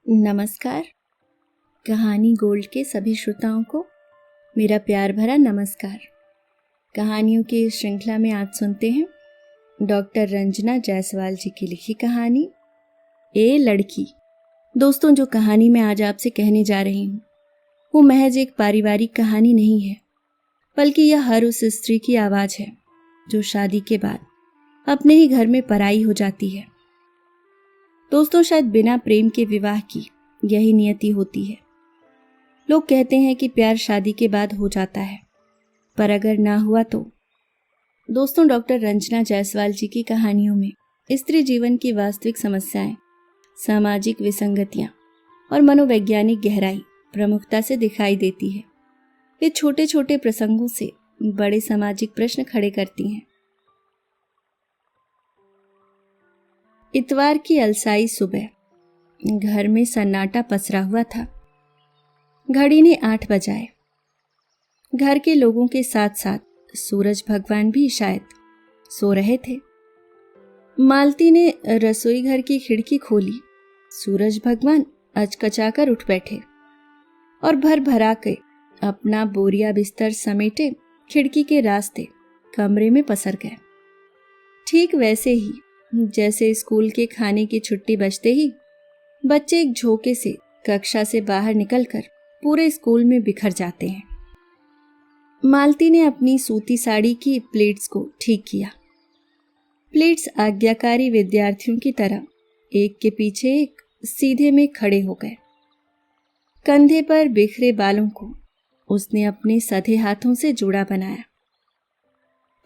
नमस्कार। कहानी गोल्ड के सभी श्रोताओं को मेरा प्यार भरा नमस्कार। कहानियों की इस श्रृंखला में आज सुनते हैं डॉक्टर रंजना जायसवाल जी की लिखी कहानी ए लड़की। दोस्तों, जो कहानी मैं आज आपसे कहने जा रही हूँ वो महज एक पारिवारिक कहानी नहीं है, बल्कि यह हर उस स्त्री की आवाज़ है जो शादी के बाद अपने ही घर में पराई हो जाती है। दोस्तों, शायद बिना प्रेम के विवाह की यही नियति होती है। लोग कहते हैं कि प्यार शादी के बाद हो जाता है, पर अगर ना हुआ तो। दोस्तों, डॉक्टर रंजना जायसवाल जी की कहानियों में स्त्री जीवन की वास्तविक समस्याएं, सामाजिक विसंगतियां और मनोवैज्ञानिक गहराई प्रमुखता से दिखाई देती है। वे छोटे छोटे प्रसंगों से बड़े सामाजिक प्रश्न खड़े करती हैं। इतवार की अलसाई सुबह घर में सन्नाटा पसरा हुआ था। घड़ी ने 8 बजाए। घर के लोगों के साथ साथ सूरज भगवान भी शायद सो रहे थे। मालती ने रसोई घर की खिड़की खोली। सूरज भगवान अचकचाकर उठ बैठे और भर भरा के अपना बोरिया बिस्तर समेटे खिड़की के रास्ते कमरे में पसर गए। ठीक वैसे ही जैसे स्कूल के खाने की छुट्टी बजते ही बच्चे एक झोंके से कक्षा से बाहर निकलकर पूरे स्कूल में बिखर जाते हैं। मालती ने अपनी सूती साड़ी की प्लेट्स को ठीक किया। प्लेट्स आज्ञाकारी विद्यार्थियों की तरह एक के पीछे एक सीधे में खड़े हो गए। कंधे पर बिखरे बालों को उसने अपने सधे हाथों से जोड़ा बनाया,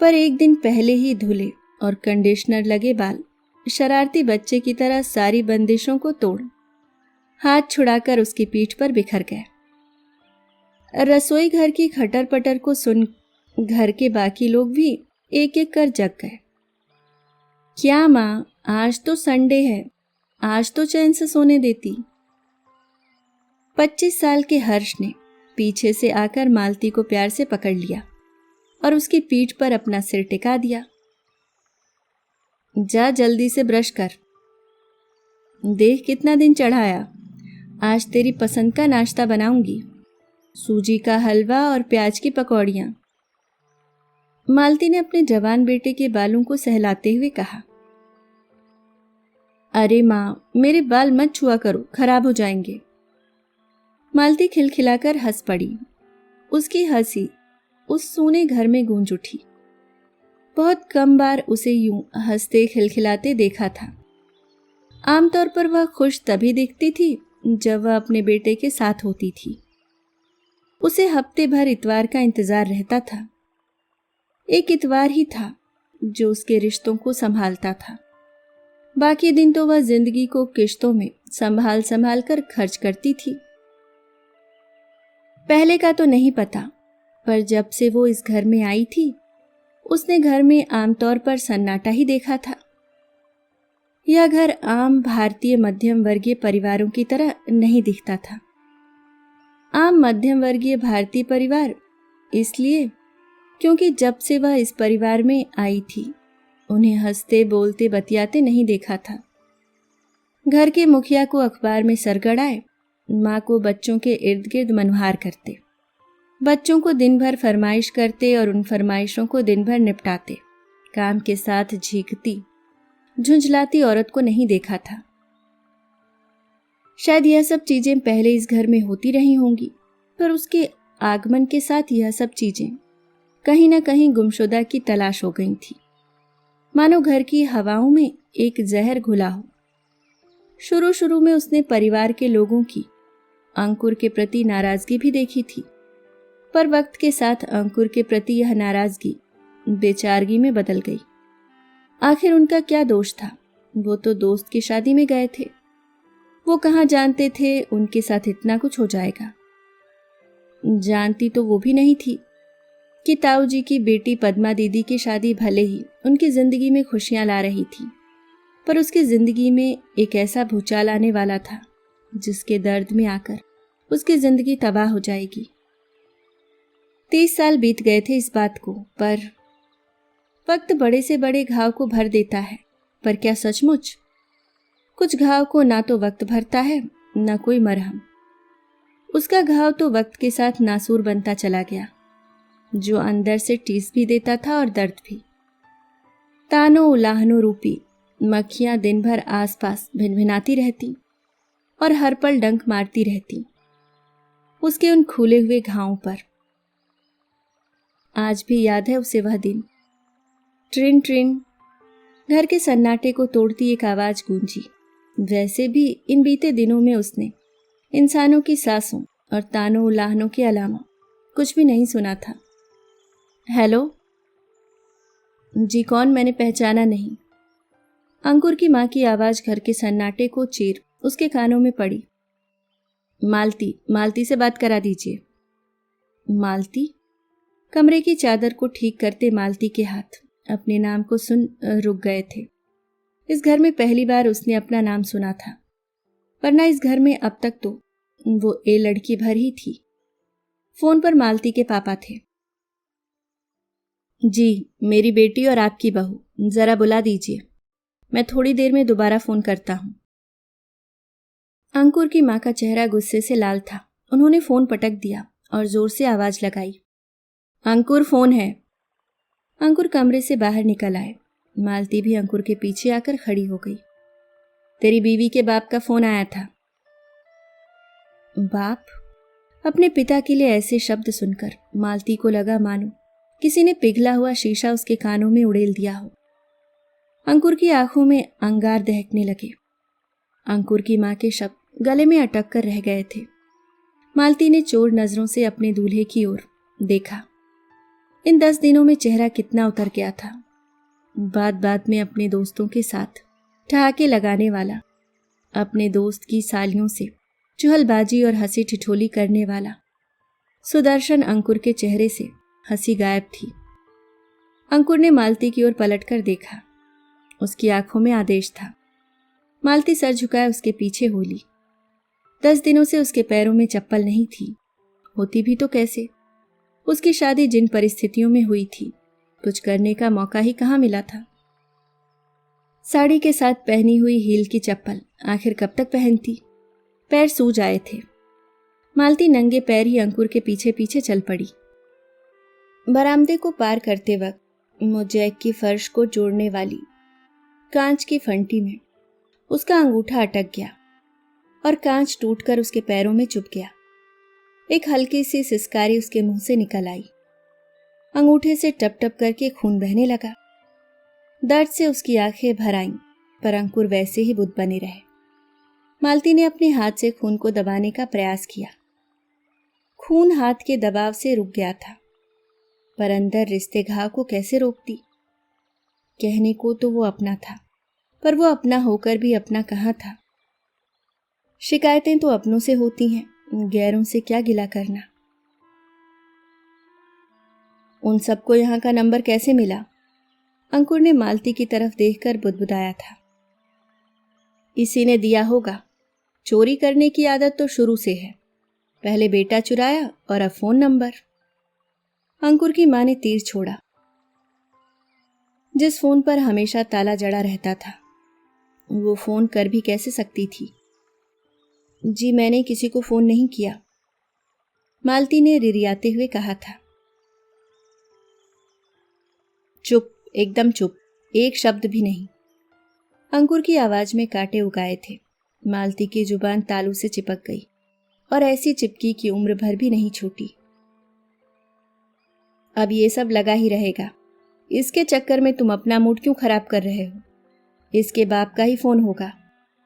पर एक दिन पहले ही धुले और कंडीशनर लगे बाल शरारती बच्चे की तरह सारी बंदिशों को तोड़ हाथ छुड़ाकर उसकी पीठ पर बिखर गए। रसोई घर की खटर पटर को सुन घर के बाकी लोग भी एक एक कर जग गए। क्या माँ, आज तो संडे है, आज तो चैन से सोने देती। 25 साल के हर्ष ने पीछे से आकर मालती को प्यार से पकड़ लिया और उसकी पीठ पर अपना सिर टिका दिया। जा जल्दी से ब्रश कर, देख कितना दिन चढ़ाया। आज तेरी पसंद का नाश्ता बनाऊंगी, सूजी का हलवा और प्याज की पकौड़ियां। मालती ने अपने जवान बेटे के बालों को सहलाते हुए कहा। अरे माँ, मेरे बाल मत छुआ करो, खराब हो जाएंगे। मालती खिलखिलाकर हंस पड़ी। उसकी हंसी उस सूने घर में गूंज उठी। बहुत कम बार उसे यूं हंसते खिलखिलाते देखा था। आमतौर पर वह खुश तभी दिखती थी जब वह अपने बेटे के साथ होती थी। उसे हफ्ते भर इतवार का इंतजार रहता था। एक इतवार ही था जो उसके रिश्तों को संभालता था। बाकी दिन तो वह जिंदगी को किश्तों में संभाल संभाल कर खर्च करती थी। पहले का तो नहीं पता, पर जब से वो इस घर में आई थी उसने घर में आमतौर पर सन्नाटा ही देखा था। यह घर आम भारतीय मध्यम वर्गीय परिवारों की तरह नहीं दिखता था। आम मध्यम वर्गीय भारतीय परिवार इसलिए क्योंकि जब से वह इस परिवार में आई थी उन्हें हंसते बोलते बतियाते नहीं देखा था। घर के मुखिया को अखबार में सरगड़ाए, माँ को बच्चों के इर्द गिर्द मनोहार करते, बच्चों को दिन भर फरमाइश करते और उन फरमाइशों को दिन भर निपटाते काम के साथ झींकती झुंझलाती औरत को नहीं देखा था। शायद यह सब चीजें पहले इस घर में होती रही होंगी, पर उसके आगमन के साथ यह सब चीजें कहीं ना कहीं गुमशुदा की तलाश हो गई थी। मानो घर की हवाओं में एक जहर घुला हो। शुरू शुरू में उसने परिवार के लोगों की अंकुर के प्रति नाराजगी भी देखी थी, पर वक्त के साथ अंकुर के प्रति यह नाराजगी बेचारगी में बदल गई। आखिर उनका क्या दोष था? वो तो दोस्त की शादी में गए थे। वो कहाँ जानते थे उनके साथ इतना कुछ हो जाएगा। जानती तो वो भी नहीं थी कि ताऊ जी की बेटी पद्मा दीदी की शादी भले ही उनकी जिंदगी में खुशियां ला रही थी, पर उसकी जिंदगी में एक ऐसा भूचाल आने वाला था जिसके दर्द में आकर उसकी जिंदगी तबाह हो जाएगी। 30 साल बीत गए थे इस बात को, पर वक्त बड़े से बड़े घाव को भर देता है, पर क्या सचमुच? कुछ घाव को ना तो वक्त भरता है न कोई मरहम। उसका घाव तो वक्त के साथ नासूर बनता चला गया, जो अंदर से टीस भी देता था और दर्द भी। तानों उलाहनों रूपी मक्खियां दिन भर आसपास भिनभिनाती रहती और हर पल डंक मारती रहती उसके उन खुले हुए घावों पर। आज भी याद है उसे वह दिन। ट्रिन ट्रिन घर के सन्नाटे को तोड़ती एक आवाज गूंजी। वैसे भी इन बीते दिनों में उसने इंसानों की सांसों और तानों उलाहनों के अलावा कुछ भी नहीं सुना था। हेलो। जी कौन? मैंने पहचाना नहीं। अंकुर की मां की आवाज घर के सन्नाटे को चीर उसके कानों में पड़ी। मालती, मालती से बात करा दीजिए। मालती? कमरे की चादर को ठीक करते मालती के हाथ अपने नाम को सुन रुक गए थे। इस घर में पहली बार उसने अपना नाम सुना था, वरना इस घर में अब तक तो वो ए लड़की भर ही थी। फोन पर मालती के पापा थे। जी, मेरी बेटी और आपकी बहू, जरा बुला दीजिए, मैं थोड़ी देर में दोबारा फोन करता हूं। अंकुर की मां का चेहरा गुस्से से लाल था। उन्होंने फोन पटक दिया और जोर से आवाज लगाई, अंकुर फोन है। अंकुर कमरे से बाहर निकल आए। मालती भी अंकुर के पीछे आकर खड़ी हो गई। तेरी बीवी के बाप का फोन आया था। बाप? अपने पिता के लिए ऐसे शब्द सुनकर मालती को लगा मानो किसी ने पिघला हुआ शीशा उसके कानों में उड़ेल दिया हो। अंकुर की आंखों में अंगार दहकने लगे। अंकुर की मां के शब्द गले में अटक कर रह गए थे। मालती ने चोर नजरों से अपने दूल्हे की ओर देखा। इन 10 दिनों में चेहरा कितना उतर गया था। बात बात में अपने दोस्तों के साथ ठहाके लगाने वाला, अपने दोस्त की सालियों से चुहलबाजी और हंसी ठिठोली करने वाला सुदर्शन अंकुर के चेहरे से हंसी गायब थी। अंकुर ने मालती की ओर पलटकर देखा। उसकी आंखों में आदेश था। मालती सर झुकाए उसके पीछे हो ली। 10 दिनों से उसके पैरों में चप्पल नहीं थी। होती भी तो कैसे? उसकी शादी जिन परिस्थितियों में हुई थी, कुछ करने का मौका ही कहाँ मिला था। साड़ी के साथ पहनी हुई हील की चप्पल आखिर कब तक पहनती? पैर सूज आए थे। मालती नंगे पैर ही अंकुर के पीछे पीछे चल पड़ी। बरामदे को पार करते वक्त मोज़ैक की फर्श को जोड़ने वाली कांच की फंटी में उसका अंगूठा अटक गया और कांच टूटकर उसके पैरों में चुभ गया। एक हल्की सी सिसकारी उसके मुंह से निकल आई। अंगूठे से टप टप करके खून बहने लगा। दर्द से उसकी आंखें भर आईं, पर अंकुर वैसे ही बुत बने रहे। मालती ने अपने हाथ से खून को दबाने का प्रयास किया। खून हाथ के दबाव से रुक गया था, पर अंदर रिश्ते घाव को कैसे रोकती? कहने को तो वो अपना था, पर वो अपना होकर भी अपना कहाँ था। शिकायतें तो अपनों से होती हैं, गैरों से क्या गिला करना। उन सबको यहाँ का नंबर कैसे मिला? अंकुर ने मालती की तरफ देखकर बुदबुदाया था। इसी ने दिया होगा। चोरी करने की आदत तो शुरू से है। पहले बेटा चुराया और अब फोन नंबर। अंकुर की मां ने तीर छोड़ा। जिस फोन पर हमेशा ताला जड़ा रहता था, वो फोन कर भी कैसे सकती थी? जी मैंने किसी को फोन नहीं किया, मालती ने रिरियाते हुए कहा था। चुप, एकदम चुप, एक शब्द भी नहीं। अंकुर की आवाज में कांटे उगाए थे। मालती की जुबान तालू से चिपक गई और ऐसी चिपकी कि उम्र भर भी नहीं छूटी। अब ये सब लगा ही रहेगा। इसके चक्कर में तुम अपना मूड क्यों खराब कर रहे हो? इसके बाप का ही फोन होगा।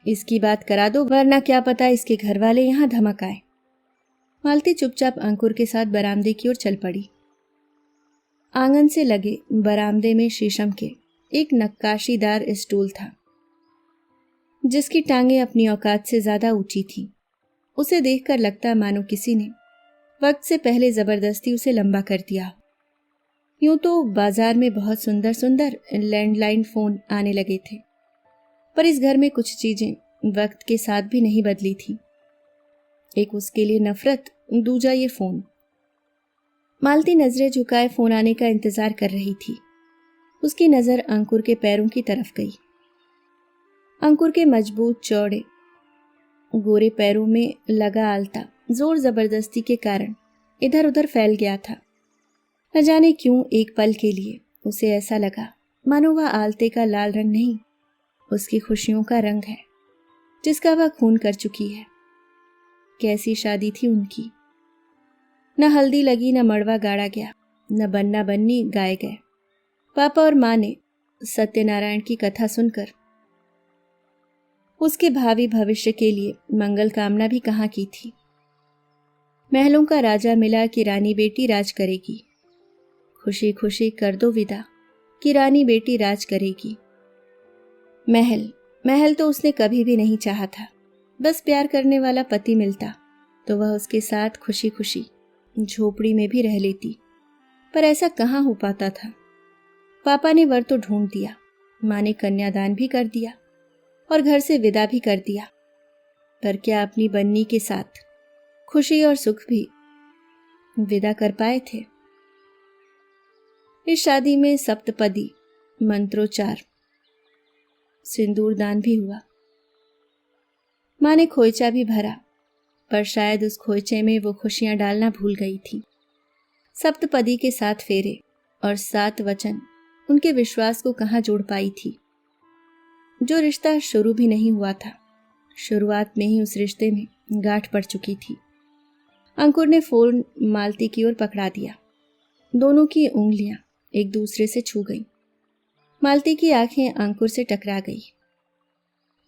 इसकी बात करा दो, वरना क्या पता इसके घर वाले यहां धमक आए। मालती चुपचाप अंकुर के साथ बरामदे की ओर चल पड़ी। आंगन से लगे बरामदे में शीशम के एक नक्काशीदार स्टूल था, जिसकी टांगें अपनी औकात से ज्यादा ऊंची थीं। उसे देखकर लगता मानो किसी ने वक्त से पहले जबरदस्ती उसे लंबा कर दिया। यूं तो बाजार में बहुत सुंदर सुंदर लैंडलाइन फोन आने लगे थे, पर इस घर में कुछ चीजें वक्त के साथ भी नहीं बदली थी। एक उसके लिए नफरत, दूजा ये फोन। मालती नजरें झुकाए फोन आने का इंतजार कर रही थी। उसकी नजर अंकुर के पैरों की तरफ गई। अंकुर के मजबूत चौड़े गोरे पैरों में लगा आलता जोर जबरदस्ती के कारण इधर उधर फैल गया था। न जाने क्यों एक पल के लिए उसे ऐसा लगा मानो वह आलते का लाल रंग नहीं, उसकी खुशियों का रंग है जिसका वह खून कर चुकी है। कैसी शादी थी उनकी। न हल्दी लगी, न मड़वा गाड़ा गया, न बन्ना बन्नी गाए गए। पापा और माँ ने सत्यनारायण की कथा सुनकर उसके भावी भविष्य के लिए मंगल कामना भी कहाँ की थी। महलों का राजा मिला कि रानी बेटी राज करेगी, खुशी खुशी कर दो विदा कि रानी बेटी राज करेगी। महल महल तो उसने कभी भी नहीं चाहा था। बस प्यार करने वाला पति मिलता तो वह उसके साथ खुशी खुशी झोपड़ी में भी रह लेती, पर ऐसा कहाँ हो पाता था। पापा ने वर तो ढूंढ दिया, माँ ने कन्यादान भी कर दिया और घर से विदा भी कर दिया, पर क्या अपनी बन्नी के साथ खुशी और सुख भी विदा कर पाए थे। इस शादी में सप्तपदी, मंत्रोच्चार, सिंदूरदान भी हुआ। माँ ने खोइचा भी भरा, पर शायद उस खोइचे में वो खुशियां डालना भूल गई थी। सप्तपदी के 7 फेरे और 7 वचन उनके विश्वास को कहाँ जोड़ पाई थी। जो रिश्ता शुरू भी नहीं हुआ था, शुरुआत में ही उस रिश्ते में गांठ पड़ चुकी थी। अंकुर ने फोन मालती की ओर पकड़ा दिया। दोनों की उंगलियां एक दूसरे से छू गईं। मालती की आंखें अंकुर से टकरा गई।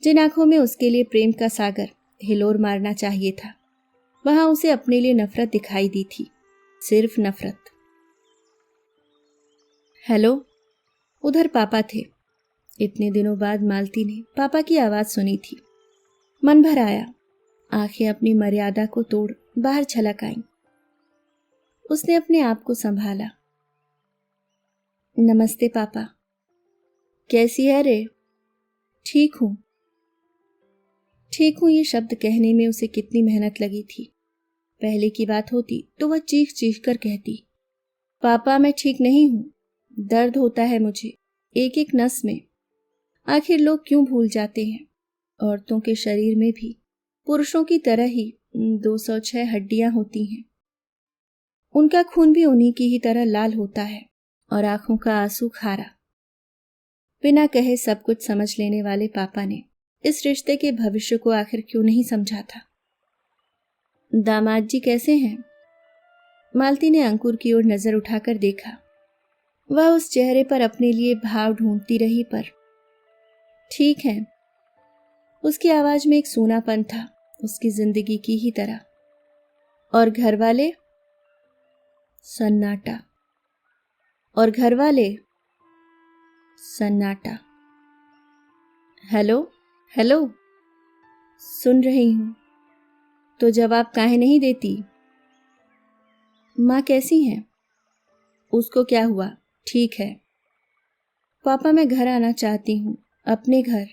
जिन आंखों में उसके लिए प्रेम का सागर हिलोर मारना चाहिए था, वहां उसे अपने लिए नफरत दिखाई दी थी, सिर्फ नफरत। हेलो, उधर पापा थे। इतने दिनों बाद मालती ने पापा की आवाज सुनी थी। मन भर आया, आंखें अपनी मर्यादा को तोड़ बाहर छलक आईं। उसने अपने आप को संभाला। नमस्ते पापा। कैसी है रे? ठीक हूं। ठीक हूं ये शब्द कहने में उसे कितनी मेहनत लगी थी। पहले की बात होती तो वह चीख चीख कर कहती, पापा मैं ठीक नहीं हूं, दर्द होता है मुझे एक एक नस में। आखिर लोग क्यों भूल जाते हैं, औरतों के शरीर में भी पुरुषों की तरह ही 206 हड्डियां होती हैं। उनका खून भी उन्हीं की ही तरह लाल होता है और आंखों का आंसू खारा। बिना कहे सब कुछ समझ लेने वाले पापा ने इस रिश्ते के भविष्य को आखिर क्यों नहीं समझा था। दामाद जी कैसे हैं? मालती ने अंकुर की ओर नजर उठाकर देखा। वह उस चेहरे पर अपने लिए भाव ढूंढती रही, पर ठीक है। उसकी आवाज में एक सूनापन था, उसकी जिंदगी की ही तरह। और घर वाले? सन्नाटा। और घर वाले? सन्नाटा। हेलो हेलो, सुन रही हूं। तो जवाब काहे नहीं देती? माँ कैसी हैं? उसको क्या हुआ? ठीक है। पापा मैं घर आना चाहती हूँ, अपने घर।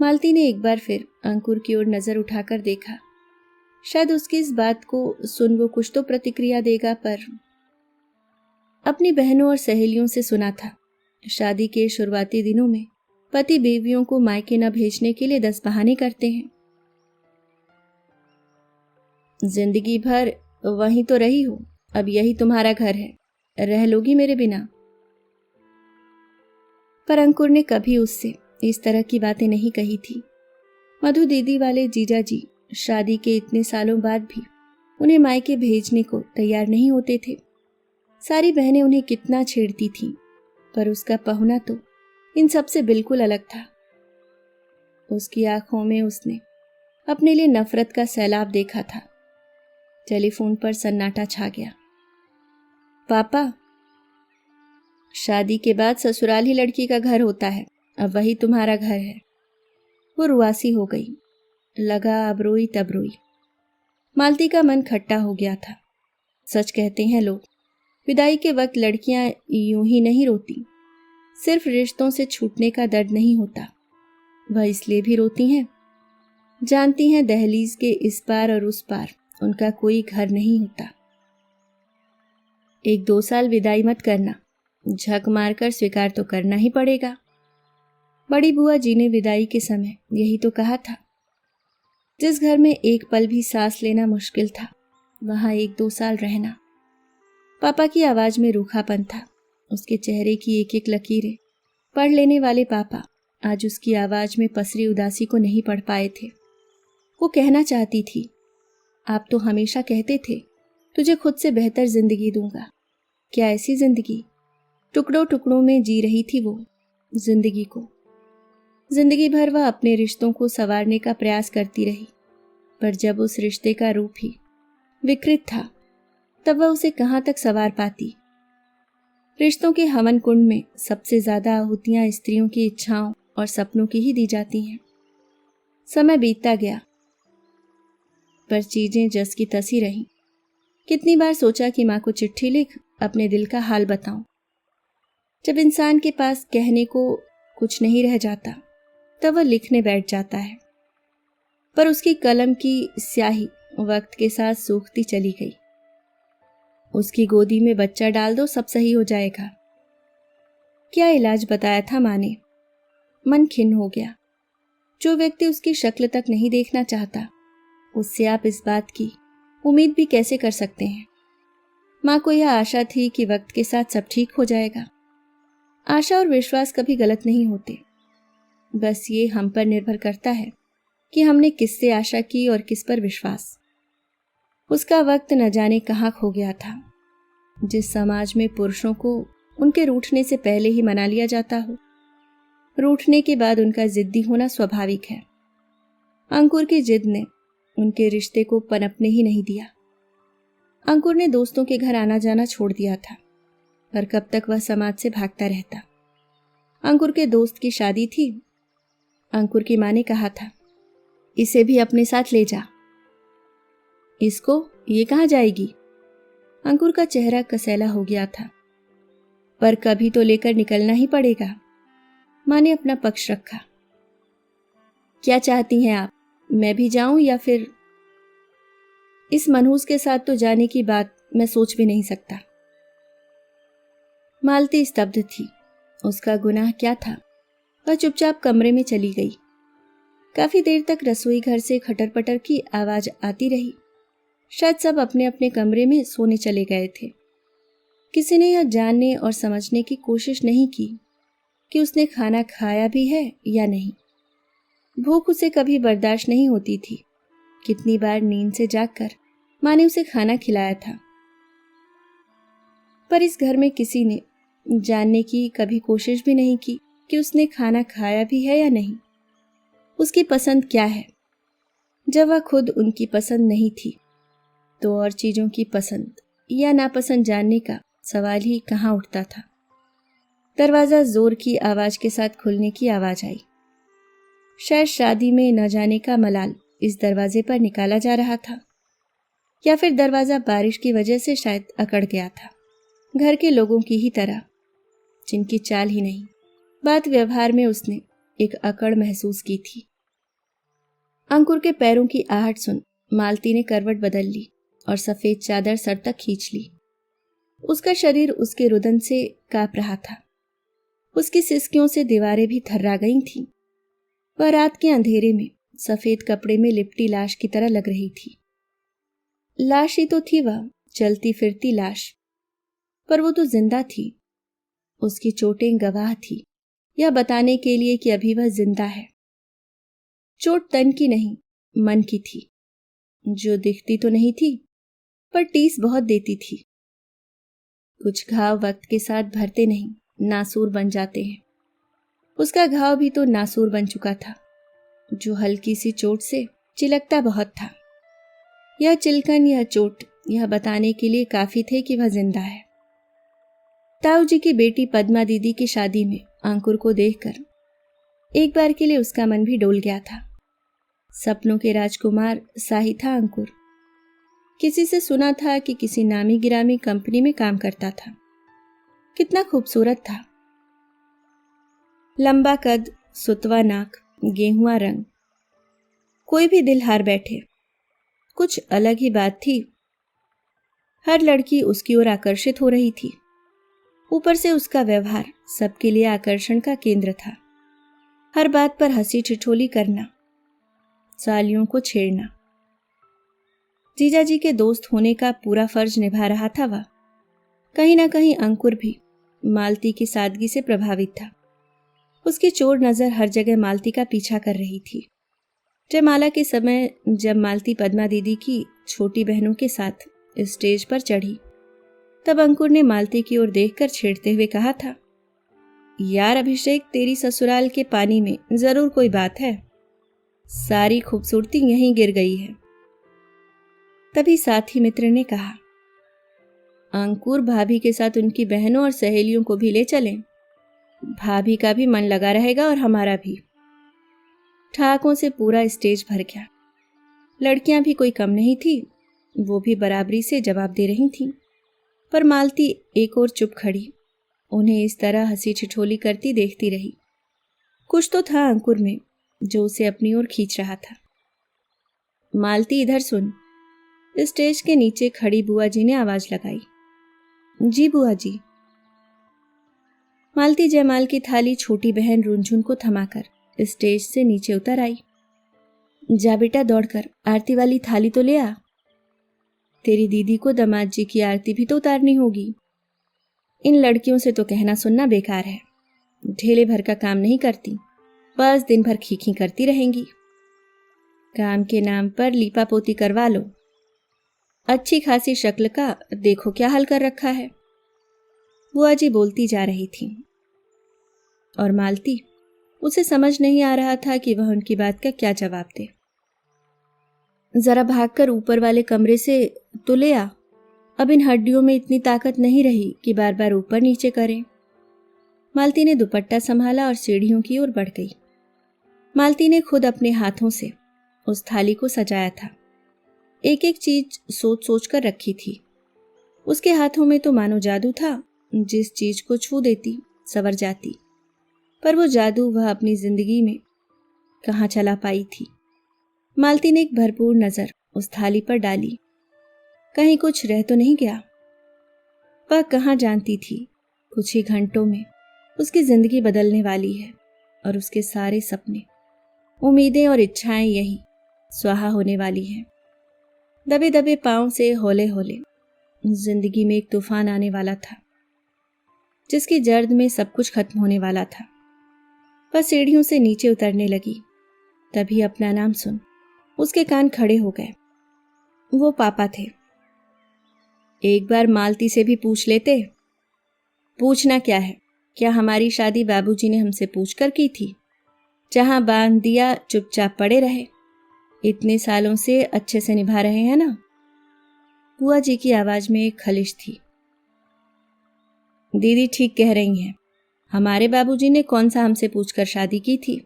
मालती ने एक बार फिर अंकुर की ओर नजर उठाकर देखा। शायद उसकी इस बात को सुन वो कुछ तो प्रतिक्रिया देगा, पर अपनी बहनों और सहेलियों से सुना था शादी के शुरुआती दिनों में पति बीवियों को मायके न भेजने के लिए 10 बहाने करते हैं। जिंदगी भर वहीं तो रही हो, अब यही तुम्हारा घर है, रह लोगी मेरे बिना? पर अंकुर ने कभी उससे इस तरह की बातें नहीं कही थी। मधु दीदी वाले जीजा जी शादी के इतने सालों बाद भी उन्हें मायके भेजने को तैयार नहीं होते थे। सारी बहनें उन्हें कितना छेड़ती थीं, पर उसका पहुना तो इन सब से बिल्कुल अलग था। उसकी आंखों में उसने अपने लिए नफरत का सैलाब देखा था। टेलीफोन पर सन्नाटा छा गया। पापा, शादी के बाद ससुराल ही लड़की का घर होता है, अब वही तुम्हारा घर है। वो रुआसी हो गई। लगा अब रोई तब रोई। मालती का मन खट्टा हो गया था। सच कहते हैं लोग, विदाई के वक्त लड़कियां यूं ही नहीं रोती। सिर्फ रिश्तों से छूटने का दर्द नहीं होता, वह इसलिए भी रोती हैं, जानती हैं दहलीज के इस पार और उस पार उनका कोई घर नहीं होता। 1-2 साल विदाई मत करना, झक मारकर स्वीकार तो करना ही पड़ेगा। बड़ी बुआ जी ने विदाई के समय यही तो कहा था। जिस घर में एक पल भी सांस लेना मुश्किल था, वहां 1-2 साल रहना। पापा की आवाज में रूखापन था, उसके चेहरे की एक एक लकीरें। पढ़ लेने वाले पापा आज उसकी आवाज में पसरी उदासी को नहीं पढ़ पाए थे। वो कहना चाहती थी, आप तो हमेशा कहते थे तुझे खुद से बेहतर जिंदगी दूंगा। क्या ऐसी जिंदगी? टुकड़ों टुकड़ों में जी रही थी वो जिंदगी को। जिंदगी भर वह अपने रिश्तों को संवारने का प्रयास करती रही, पर जब उस रिश्ते का रूप ही विकृत था, तब वह उसे कहां तक संवार पाती। रिश्तों के हवन कुंड में सबसे ज्यादा आहुतियां स्त्रियों की इच्छाओं और सपनों की ही दी जाती हैं। समय बीतता गया, पर चीजें जस की तसी रहीं। कितनी बार सोचा कि माँ को चिट्ठी लिख अपने दिल का हाल बताऊं। जब इंसान के पास कहने को कुछ नहीं रह जाता, तब वह लिखने बैठ जाता है, पर उसकी कलम की स्याही वक्त के साथ सूखती चली गई। उसकी गोदी में बच्चा डाल दो, सब सही हो जाएगा। क्या इलाज बताया था माँ ने? मन खिन्न हो गया। जो व्यक्ति उसकी शक्ल तक नहीं देखना चाहता, उससे आप इस बात की उम्मीद भी कैसे कर सकते हैं? माँ को यह आशा थी कि वक्त के साथ सब ठीक हो जाएगा। आशा और विश्वास कभी गलत नहीं होते, बस ये हम पर निर्भर करता है कि हमने किससे आशा की और किस पर विश्वास। उसका वक्त न जाने कहाँ खो गया था। जिस समाज में पुरुषों को उनके रूठने से पहले ही मना लिया जाता हो, रूठने के बाद उनका जिद्दी होना स्वाभाविक है। अंकुर की जिद ने उनके रिश्ते को पनपने ही नहीं दिया। अंकुर ने दोस्तों के घर आना जाना छोड़ दिया था, पर कब तक वह समाज से भागता रहता। अंकुर के दोस्त की शादी थी। अंकुर की माँ ने कहा था, इसे भी अपने साथ ले जा। इसको? ये कहाँ जाएगी? अंकुर का चेहरा कसैला हो गया था। पर कभी तो लेकर निकलना ही पड़ेगा। माँ ने अपना पक्ष रखा। क्या चाहती हैं आप, मैं भी जाऊं या फिर? इस मनहूस के साथ तो जाने की बात मैं सोच भी नहीं सकता। मालती स्तब्ध थी। उसका गुनाह क्या था? वह चुपचाप कमरे में चली गई। काफी देर तक रसोई घर से खटर पटर की आवाज आती रही। शायद सब अपने अपने कमरे में सोने चले गए थे। किसी ने यह जानने और समझने की कोशिश नहीं की कि उसने खाना खाया भी है या नहीं। भूख उसे कभी बर्दाश्त नहीं होती थी। कितनी बार नींद से जागकर माँ ने उसे खाना खिलाया था, पर इस घर में किसी ने जानने की कभी कोशिश भी नहीं की कि उसने खाना खाया भी है या नहीं। उसकी पसंद क्या है? जब वह खुद उनकी पसंद नहीं थी, तो और चीजों की पसंद या नापसंद जानने का सवाल ही कहाँ उठता था। दरवाजा जोर की आवाज के साथ खुलने की आवाज आई। शायद शादी में न जाने का मलाल इस दरवाजे पर निकाला जा रहा था, या फिर दरवाजा बारिश की वजह से शायद अकड़ गया था। घर के लोगों की ही तरह, जिनकी चाल ही नहीं, बात व्यवहार में उसने एक अकड़ महसूस की थी। अंकुर के पैरों की आहट सुन मालती ने करवट बदल ली और सफेद चादर सर तक खींच ली। उसका शरीर उसके रुदन से कांप रहा था। उसकी सिसकियों से दीवारें भी थर्रा गई थीं। वह रात के अंधेरे में सफेद कपड़े में लिपटी लाश की तरह लग रही थी। लाश ही तो थी वह, चलती फिरती लाश, पर वो तो जिंदा थी। उसकी चोटें गवाह थी यह बताने के लिए कि अभी वह जिंदा है। चोट तन की नहीं, मन की थी, जो दिखती तो नहीं थी, पर टीस बहुत देती थी। कुछ घाव वक्त के साथ भरते नहीं, नासूर बन जाते हैं। उसका घाव भी तो नासूर बन चुका था, जो हल्की सी चोट से चिलकता बहुत था। यह चिलकन, यह चोट, यह बताने के लिए काफी थे कि वह जिंदा है। ताऊ जी की बेटी पद्मा दीदी की शादी में अंकुर को देखकर एक बार के लिए उसका मन भी डोल गया था। सपनों के राजकुमार सा ही था अंकुर। किसी से सुना था कि किसी नामी गिरामी कंपनी में काम करता था। कितना खूबसूरत था। लंबा कद, सुतवा नाक, गेहुआ रंग, कोई भी दिल हार बैठे। कुछ अलग ही बात थी। हर लड़की उसकी ओर आकर्षित हो रही थी। ऊपर से उसका व्यवहार सबके लिए आकर्षण का केंद्र था। हर बात पर हंसी ठिठोली करना, सालियों को छेड़ना। जीजाजी के दोस्त होने का पूरा फर्ज निभा रहा था वह। कहीं ना कहीं अंकुर भी मालती की सादगी से प्रभावित था। उसकी चोर नजर हर जगह मालती का पीछा कर रही थी। जयमाला के समय जब मालती पद्मा दीदी की छोटी बहनों के साथ स्टेज पर चढ़ी, तब अंकुर ने मालती की ओर देखकर छेड़ते हुए कहा था, यार अभिषेक, तेरी ससुराल के पानी में जरूर कोई बात है, सारी खूबसूरती यहीं गिर गई है। तभी साथी मित्र ने कहा, अंकुर, भाभी के साथ उनकी बहनों और सहेलियों को भी ले चलें, भाभी का भी मन लगा रहेगा और हमारा भी। ठहाकों से पूरा स्टेज भर गया। लड़कियां भी कोई कम नहीं थी, वो भी बराबरी से जवाब दे रही थीं। पर मालती एक और चुप खड़ी, उन्हें इस तरह हंसी ठिठोली करती देखती रही। कुछ तो था अंकुर में जो उसे अपनी ओर खींच रहा था। मालती, इधर सुन। स्टेज के नीचे खड़ी बुआ जी ने आवाज लगाई। जी बुआ जी। मालती जयमाल की थाली छोटी बहन रुनझुन को थमाकर स्टेज से नीचे उतर आई। जा बेटा, दौड़कर आरती वाली थाली तो ले आ। तेरी दीदी को दामाद जी की आरती भी तो उतारनी होगी। इन लड़कियों से तो कहना सुनना बेकार है, ढेले भर का काम नहीं करती, बस दिन भर खीखी करती रहेंगी। काम के नाम पर लीपा पोती करवा लो। अच्छी खासी शक्ल का देखो क्या हाल कर रखा है। बुआ जी बोलती जा रही थी और मालती, उसे समझ नहीं आ रहा था कि वह उनकी बात का क्या जवाब दे। जरा भागकर ऊपर वाले कमरे से तो ले आ, अब इन हड्डियों में इतनी ताकत नहीं रही कि बार बार ऊपर नीचे करें। मालती ने दुपट्टा संभाला और सीढ़ियों की ओर बढ़ गई। मालती ने खुद अपने हाथों से उस थाली को सजाया था, एक एक चीज सोच सोच कर रखी थी। उसके हाथों में तो मानो जादू था, जिस चीज को छू देती संवर जाती। पर वो जादू वह अपनी जिंदगी में कहाँ चला पाई थी। मालती ने एक भरपूर नजर उस थाली पर डाली, कहीं कुछ रह तो नहीं गया। वह कहाँ जानती थी कुछ ही घंटों में उसकी जिंदगी बदलने वाली है और उसके सारे सपने, उम्मीदें और इच्छाएं यही स्वाहा होने वाली हैं। दबे दबे पांव से हौले हौले जिंदगी में एक तूफान आने वाला था, जिसकी जर्द में सब कुछ खत्म होने वाला था। वह सीढ़ियों से नीचे उतरने लगी, तभी अपना नाम सुन उसके कान खड़े हो गए। वो पापा थे। एक बार मालती से भी पूछ लेते। पूछना क्या है, क्या हमारी शादी बाबूजी ने हमसे पूछकर की थी? जहां बांध दिया चुपचाप पड़े रहे। इतने सालों से अच्छे से निभा रहे हैं ना? बुआ जी की आवाज में एक खलिश थी। दीदी ठीक कह रही हैं, हमारे बाबूजी ने कौन सा हमसे पूछकर शादी की थी।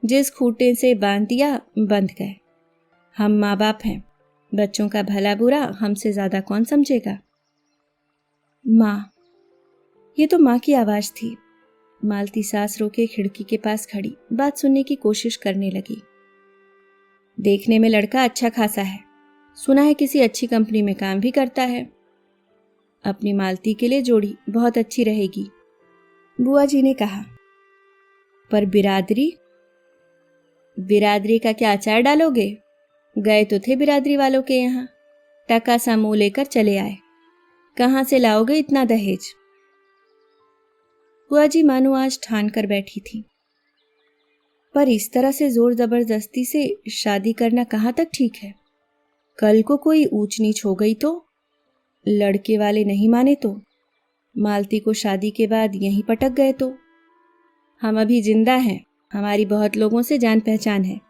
जिस खूंटे से बांध दिया बंध गए। हम माँ बाप हैं, बच्चों का भला बुरा हमसे ज्यादा कौन समझेगा। माँ, ये तो माँ की आवाज थी। मालती सांस रोके खिड़की के पास खड़ी बात सुनने की कोशिश करने लगी। देखने में लड़का अच्छा खासा है, सुना है किसी अच्छी कंपनी में काम भी करता है। अपनी मालती के लिए जोड़ी बहुत अच्छी रहेगी, बुआ जी ने कहा। पर बिरादरी का क्या अचार डालोगे? गए तो थे बिरादरी वालों के यहाँ, टका सा मुंह लेकर चले आए। कहाँ से लाओगे इतना दहेज? बुआ जी मानो आज ठान कर बैठी थी। पर इस तरह से जोर जबरदस्ती से शादी करना कहाँ तक ठीक है? कल को कोई ऊंच नीच हो गई तो? लड़के वाले नहीं माने तो? मालती को शादी के बाद यहीं पटक गए तो? हम अभी जिंदा हैं, हमारी बहुत लोगों से जान पहचान है,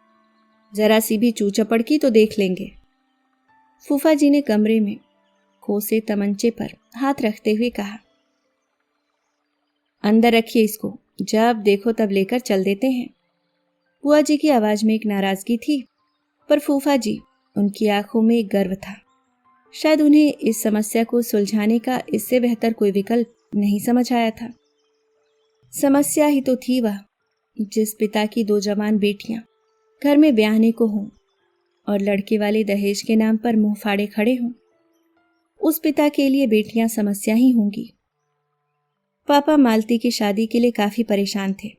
जरा सी भी चू चपड़ की तो देख लेंगे। फूफा जी ने कमरे में खोसे तमंचे पर हाथ रखते हुए कहा। अंदर रखिए इसको, जब देखो तब लेकर चल देते हैं। बुआ जी की आवाज में एक नाराजगी थी, पर फूफा जी, उनकी आंखों में एक गर्व था। शायद उन्हें इस समस्या को सुलझाने का इससे बेहतर कोई विकल्प नहीं समझ आया था। समस्या ही तो थी वह, जिस पिता की 2 जवान बेटियां घर में ब्याहने को हों और लड़के वाले दहेज के नाम पर मुंह फाड़े खड़े हों, उस पिता के लिए बेटियां समस्या ही होंगी। पापा मालती की शादी के लिए काफी परेशान थे।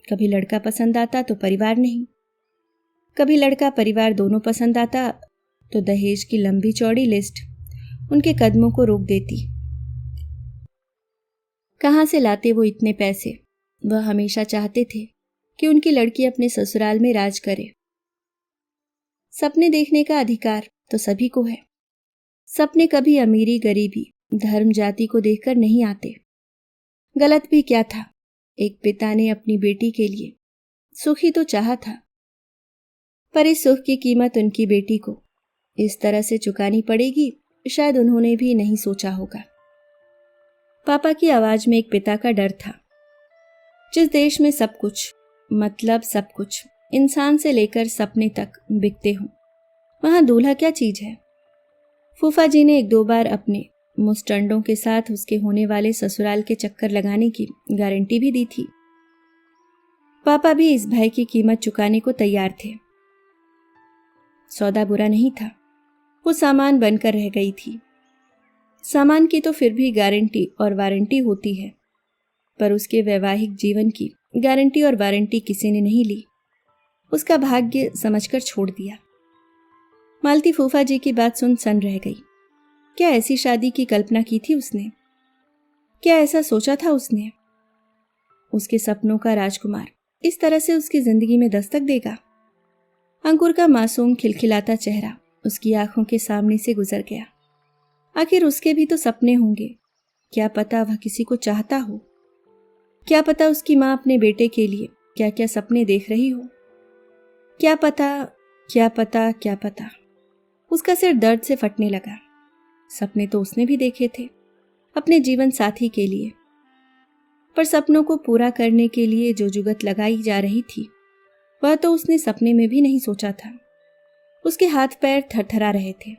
कभी लड़का पसंद आता तो परिवार नहीं, कभी लड़का परिवार दोनों पसंद आता तो दहेज की लंबी चौड़ी लिस्ट उनके कदमों को रोक देती। कहाँ से लाते वो इतने पैसे? वह हमेशा चाहते थे कि उनकी लड़की अपने ससुराल में राज करे। सपने देखने का अधिकार तो सभी को है। सपने कभी अमीरी गरीबी धर्म जाति को देखकर नहीं आते। गलत भी क्या था, एक पिता ने अपनी बेटी के लिए सुखी तो चाहा था, पर इस सुख की कीमत उनकी बेटी को इस तरह से चुकानी पड़ेगी, शायद उन्होंने भी नहीं सोचा होगा। पापा की आवाज में एक पिता का डर था। जिस देश में सब कुछ, मतलब सब कुछ, इंसान से लेकर सपने तक बिकते हों, वहां दूल्हा क्या चीज है? फूफा जी ने एक दो बार अपने मुस्टंडों के साथ उसके होने वाले ससुराल के चक्कर लगाने की गारंटी भी दी थी। पापा भी इस भय की कीमत चुकाने को तैयार थे। सौदा बुरा नहीं था, वो सामान बनकर रह गई थी। सामान की तो फिर भी गारंटी और वारंटी होती है, पर उसके वैवाहिक जीवन की गारंटी और वारंटी किसी ने नहीं ली। उसका भाग्य समझकर छोड़ दिया। मालती फूफा जी की बात सुन सन रह गई। क्या ऐसी शादी की कल्पना की थी उसने? क्या ऐसा सोचा था उसने? उसके सपनों का राजकुमार इस तरह से उसकी जिंदगी में दस्तक देगा? अंकुर का मासूम खिलखिलाता चेहरा उसकी आंखों के सामने से गुजर गया। आखिर उसके भी तो सपने होंगे। क्या पता वह किसी को चाहता हो। क्या पता उसकी मां अपने बेटे के लिए क्या क्या सपने देख रही हो। क्या पता, क्या पता, क्या पता। उसका सिर दर्द से फटने लगा। सपने तो उसने भी देखे थे अपने जीवन साथी के लिए, पर सपनों को पूरा करने के लिए जो जुगत लगाई जा रही थी वह तो उसने सपने में भी नहीं सोचा था। उसके हाथ पैर थरथरा रहे थे।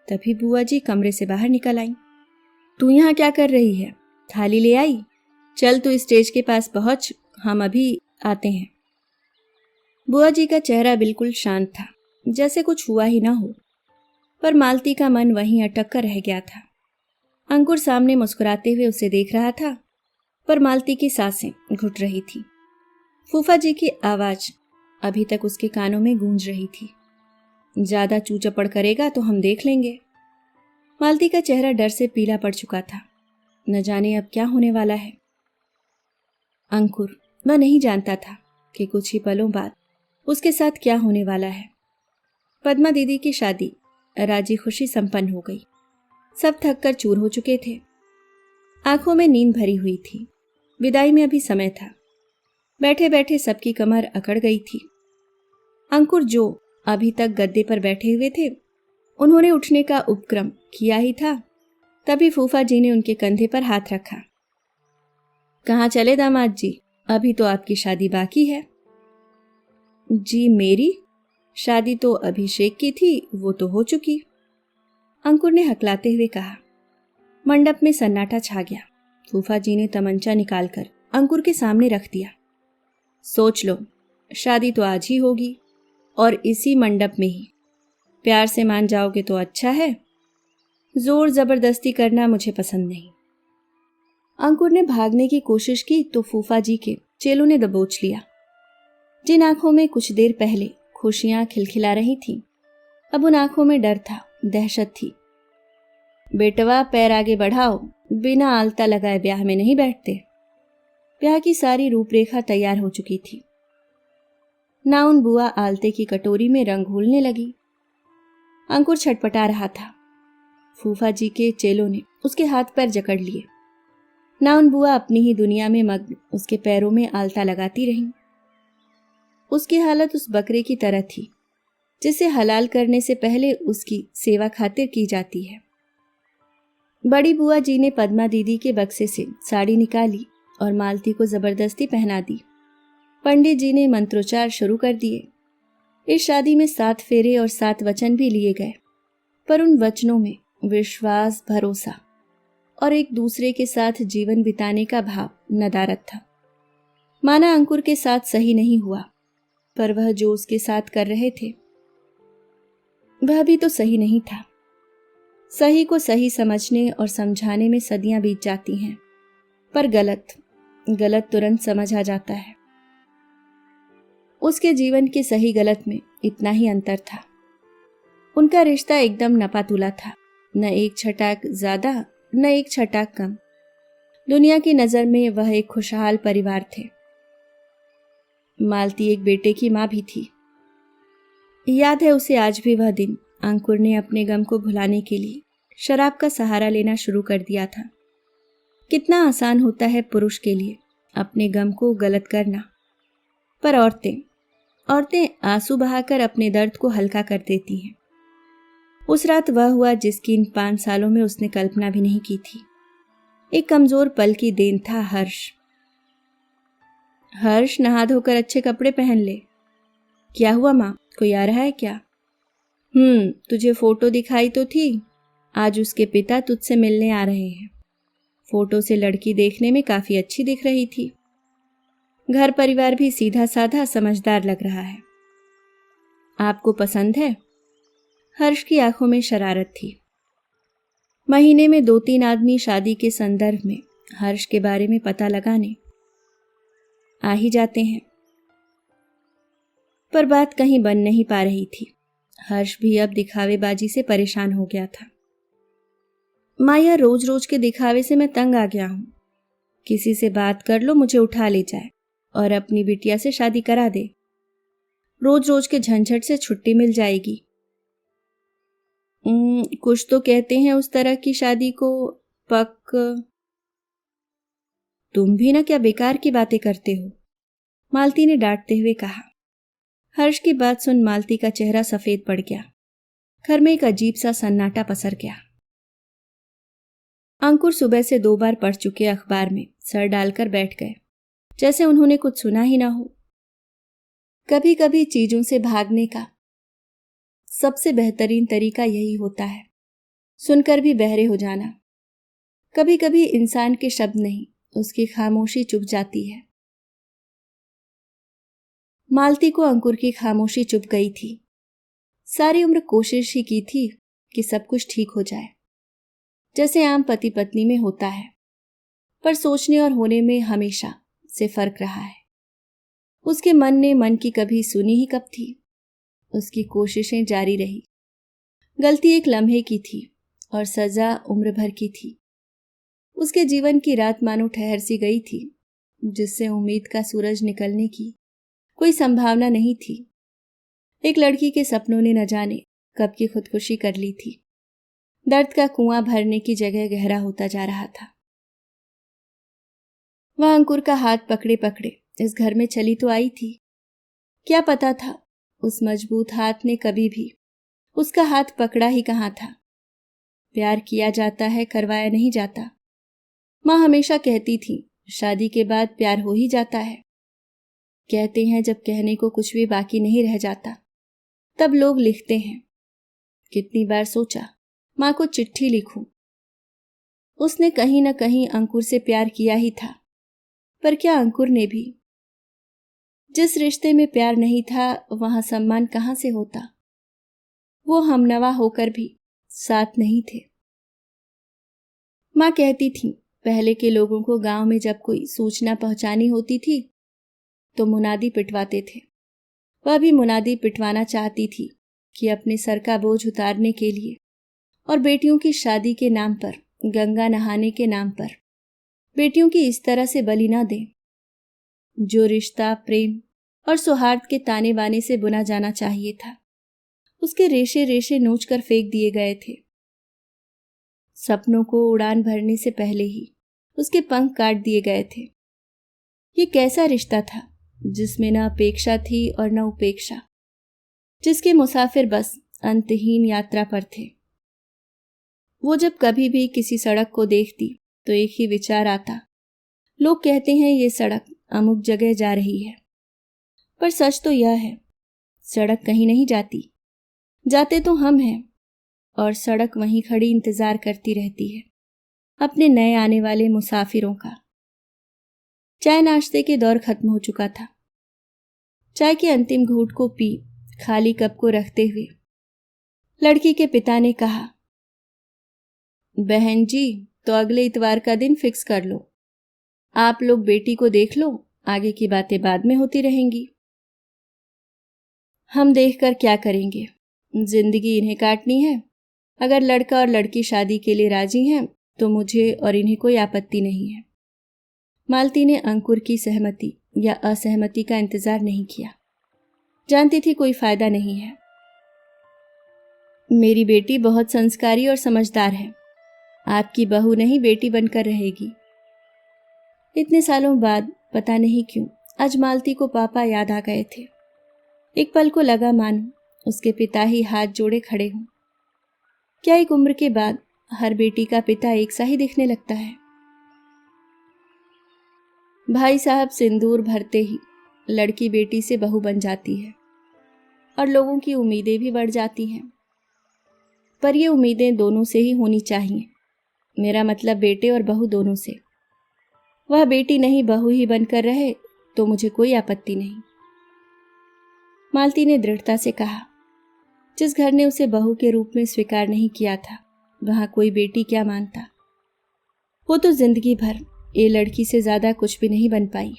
तभी बुआ जी कमरे से बाहर निकल आई। तू यहाँ क्या कर रही है? थाली ले आई? चल तू स्टेज के पास पहुंच, हम अभी आते हैं। बुआ जी का चेहरा बिल्कुल शांत था, जैसे कुछ हुआ ही ना हो, पर मालती का मन वहीं अटक कर रह गया था। अंकुर सामने मुस्कुराते हुए उसे देख रहा था, पर मालती की सांसें घुट रही थी। फूफा जी की आवाज अभी तक उसके कानों में गूंज रही थी। ज्यादा चू चपड़ करेगा तो हम देख लेंगे। मालती का चेहरा डर से पीला पड़ चुका था। न जाने अब क्या होने वाला है। अंकुर वह नहीं जानता था कि कुछ ही पलों बाद उसके साथ क्या होने वाला है। पद्मा दीदी की शादी राजी खुशी संपन्न हो गई। सब थक कर चूर हो चुके थे। आंखों में नींद भरी हुई थी। विदाई में अभी समय था। बैठे बैठे सबकी कमर अकड़ गई थी। अंकुर जो अभी तक गद्दे पर बैठे हुए थे, उन्होंने उठने का उपक्रम किया ही था, तभी फूफा जी ने उनके कंधे पर हाथ रखा। कहाँ चले दामाद जी? अभी तो आपकी शादी बाकी है। जी मेरी शादी तो अभिषेक की थी, वो तो हो चुकी। अंकुर ने हकलाते हुए कहा। मंडप में सन्नाटा छा गया। फूफा जी ने तमंचा निकालकर अंकुर के सामने रख दिया। सोच लो, शादी तो आज ही होगी और इसी मंडप में ही। प्यार से मान जाओगे तो अच्छा है, जोर जबरदस्ती करना मुझे पसंद नहीं। अंकुर ने भागने की कोशिश की तो फूफा जी के चेलों ने दबोच लिया। जिन आंखों में कुछ देर पहले खुशियां खिलखिला रही थीं, अब उन आंखों में डर था, दहशत थी। बेटवा पैर आगे बढ़ाओ, बिना आलता लगाए ब्याह में नहीं बैठते। ब्याह की सारी रूपरेखा तैयार हो चुकी थी। नाउन बुआ आलते की कटोरी में रंग घोलने लगी। अंकुर छटपटा रहा था। फूफा जी के चेलों ने उसके हाथ पैर जकड़ लिए। नाउन बुआ अपनी ही दुनिया में मग्न उसके पैरों में आलता लगाती रहीं। उसकी हालत उस बकरे की तरह थी जिसे हलाल करने से पहले उसकी सेवा खातिर की जाती है। बड़ी बुआ जी ने पद्मा दीदी के बक्से से साड़ी निकाली और मालती को जबरदस्ती पहना दी। पंडित जी ने मंत्रोच्चार शुरू कर दिए। इस शादी में 7 फेरे और 7 वचन भी लिए गए, पर उन वचनों में विश्वास, भरोसा और एक दूसरे के साथ जीवन बिताने का भाव नदारद था। माना अंकुर के साथ सही नहीं हुआ, पर वह जो उसके साथ कर रहे थे वह भी तो सही नहीं था। सही को सही समझने और समझाने में सदियां बीत जाती हैं, पर गलत तुरंत समझ आ जाता है। उसके जीवन के सही गलत में इतना ही अंतर था। उनका रिश्ता एकदम नपातुला था, न एक छटाक ज्यादा न एक छटाक कम। दुनिया की नजर में वह एक खुशहाल परिवार थे। मालती एक बेटे की माँ भी थी। याद है उसे आज भी वह दिन। अंकुर ने अपने गम को भुलाने के लिए शराब का सहारा लेना शुरू कर दिया था। कितना आसान होता है पुरुष के लिए अपने गम को गलत करना, पर औरतें आंसू बहाकर अपने दर्द को हल्का कर देती हैं। उस रात वह हुआ जिसकी इन 5 सालों में उसने कल्पना भी नहीं की थी। एक कमजोर पल की देन था हर्ष। हर्ष, नहा धोकर अच्छे कपड़े पहन ले। क्या हुआ माँ, कोई आ रहा है क्या? तुझे फोटो दिखाई तो थी। आज उसके पिता तुझसे मिलने आ रहे हैं। फोटो से लड़की देखने में काफी अच्छी दिख रही थी। घर परिवार भी सीधा साधा समझदार लग रहा है। आपको पसंद है? हर्ष की आंखों में शरारत थी। महीने में 2-3 आदमी शादी के संदर्भ में हर्ष के बारे में पता लगाने आ ही जाते हैं, पर बात कहीं बन नहीं पा रही थी। हर्ष भी अब दिखावेबाजी से परेशान हो गया था। माया, रोज रोज के दिखावे से मैं तंग आ गया हूं। किसी से बात कर लो, मुझे उठा ले जाए और अपनी बिटिया से शादी करा दे। रोज रोज के झंझट से छुट्टी मिल जाएगी। कुछ तो कहते हैं उस तरह की शादी को तुम भी ना क्या बेकार की बातें करते हो, मालती ने डांटते हुए कहा। हर्ष की बात सुन मालती का चेहरा सफेद पड़ गया। घर में एक अजीब सा सन्नाटा पसर गया। अंकुर सुबह से 2 बार पढ़ चुके अखबार में सर डालकर बैठ गए, जैसे उन्होंने कुछ सुना ही ना हो। कभी कभी चीजों से भागने का सबसे बेहतरीन तरीका यही होता है, सुनकर भी बहरे हो जाना। कभी कभी इंसान के शब्द नहीं, उसकी खामोशी चुप जाती है। मालती को अंकुर की खामोशी चुप गई थी। सारी उम्र कोशिश ही की थी कि सब कुछ ठीक हो जाए, जैसे आम पति पत्नी में होता है, पर सोचने और होने में हमेशा से फर्क रहा है। उसके मन ने मन की कभी सुनी ही कब थी। उसकी कोशिशें जारी रही। गलती एक लम्हे की थी और सजा उम्र भर की थी। उसके जीवन की रात मानो ठहर सी गई थी, जिससे उम्मीद का सूरज निकलने की कोई संभावना नहीं थी। एक लड़की के सपनों ने न जाने कब की खुदकुशी कर ली थी। दर्द का कुआं भरने की जगह गहरा होता जा रहा था। वह अंकुर का हाथ पकड़े पकड़े इस घर में चली तो आई थी। क्या पता था उस मजबूत हाथ ने कभी भी उसका हाथ पकड़ा ही कहाँ था। प्यार किया जाता है, करवाया नहीं जाता। माँ हमेशा कहती थी, शादी के बाद प्यार हो ही जाता है। कहते हैं जब कहने को कुछ भी बाकी नहीं रह जाता तब लोग लिखते हैं। कितनी बार सोचा माँ को चिट्ठी लिखूं। उसने कहीं न कहीं अंकुर से प्यार किया ही था, पर क्या अंकुर ने भी? जिस रिश्ते में प्यार नहीं था वहां सम्मान कहां से होता? वो हमनवा होकर भी साथ नहीं थे। माँ कहती थी, पहले के लोगों को गांव में जब कोई सूचना पहुंचानी होती थी तो मुनादी पिटवाते थे। वह भी मुनादी पिटवाना चाहती थी कि अपने सर का बोझ उतारने के लिए और बेटियों की शादी के नाम पर, गंगा नहाने के नाम पर बेटियों की इस तरह से बलि ना दें। जो रिश्ता प्रेम और सौहार्द के ताने बाने से बुना जाना चाहिए था, उसके रेशे रेशे नोच कर फेंक दिए गए थे। सपनों को उड़ान भरने से पहले ही उसके पंख काट दिए गए थे। ये कैसा रिश्ता था जिसमें न अपेक्षा थी और न उपेक्षा, जिसके मुसाफिर बस अंतहीन यात्रा पर थे। वो जब कभी भी किसी सड़क को देखती तो एक ही विचार आता, लोग कहते हैं ये सड़क अमुक जगह जा रही है, पर सच तो यह है सड़क कहीं नहीं जाती। जाते तो हम हैं और सड़क वहीं खड़ी इंतजार करती रहती है अपने नए आने वाले मुसाफिरों का। चाय नाश्ते के दौर खत्म हो चुका था। चाय के अंतिम घूंट को पी खाली कप को रखते हुए लड़की के पिता ने कहा, बहन जी तो अगले इतवार का दिन फिक्स कर लो। आप लोग बेटी को देख लो, आगे की बातें बाद में होती रहेंगी। हम देखकर क्या करेंगे, जिंदगी इन्हें काटनी है। अगर लड़का और लड़की शादी के लिए राजी हैं तो मुझे और इन्हें कोई आपत्ति नहीं है। मालती ने अंकुर की सहमति या असहमति का इंतजार नहीं किया। जानती थी कोई फायदा नहीं है। मेरी बेटी बहुत संस्कारी और समझदार है। आपकी बहू नहीं बेटी बनकर रहेगी। इतने सालों बाद पता नहीं क्यों आज मालती को पापा याद आ गए थे। एक पल को लगा मानो उसके पिता ही हाथ जोड़े खड़े हों। क्या एक उम्र के बाद हर बेटी का पिता एक सा ही दिखने लगता है? भाई साहब सिंदूर भरते ही लड़की बेटी से बहू बन जाती है और लोगों की उम्मीदें भी बढ़ जाती हैं। पर ये उम्मीदें दोनों से ही होनी चाहिए। मेरा मतलब बेटे और बहू दोनों से। वह बेटी नहीं बहू ही बनकर रहे तो मुझे कोई आपत्ति नहीं। मालती ने दृढ़ता से कहा। जिस घर ने उसे बहू के रूप में स्वीकार नहीं किया था वहां कोई बेटी क्या मानता। वो तो जिंदगी भर ये लड़की से ज्यादा कुछ भी नहीं बन पाई।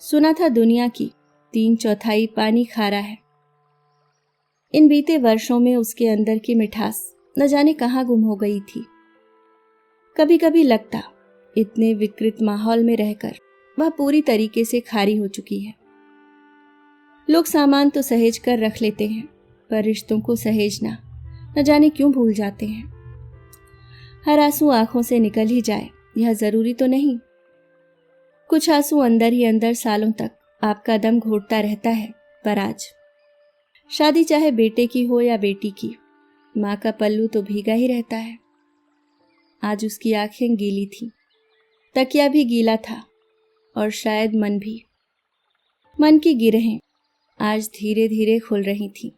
सुना था दुनिया की 3/4 पानी खारा है। इन बीते वर्षों में उसके अंदर की मिठास न जाने कहां गुम हो गई थी। कभी कभी लगता इतने विकृत माहौल में रहकर वह पूरी तरीके से खारी हो चुकी है। लोग सामान तो सहेज कर रख लेते हैं पर रिश्तों को सहेजना न जाने क्यों भूल जाते हैं। हर आंसू आंखों से निकल ही जाए यह जरूरी तो नहीं। कुछ आंसू अंदर ही अंदर सालों तक आपका दम घोटता रहता है। पर आज शादी चाहे बेटे की हो या बेटी की, माँ का पल्लू तो भीगा ही रहता है। आज उसकी आंखें गीली थी, तकिया भी गीला था और शायद मन भी। मन की गिरहें आज धीरे धीरे खुल रही थीं।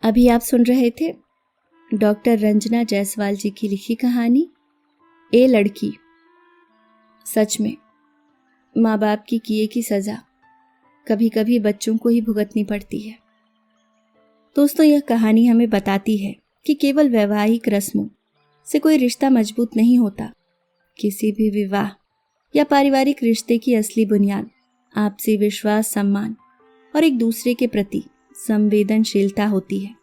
अभी आप सुन रहे थे डॉक्टर रंजना जायसवाल जी की लिखी कहानी ए लड़की। सच में माँ बाप की किए की सजा कभी कभी बच्चों को ही भुगतनी पड़ती है। दोस्तों, यह कहानी हमें बताती है कि केवल वैवाहिक रस्मों से कोई रिश्ता मजबूत नहीं होता। किसी भी विवाह या पारिवारिक रिश्ते की असली बुनियाद आपसी विश्वास, सम्मान और एक दूसरे के प्रति संवेदनशीलता होती है।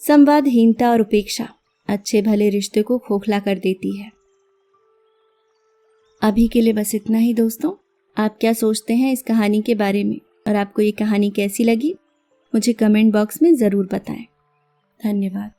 संवादहीनता और उपेक्षा अच्छे भले रिश्ते को खोखला कर देती है। अभी के लिए बस इतना ही दोस्तों। आप क्या सोचते हैं इस कहानी के बारे में और आपको ये कहानी कैसी लगी मुझे कमेंट बॉक्स में ज़रूर बताएं। धन्यवाद।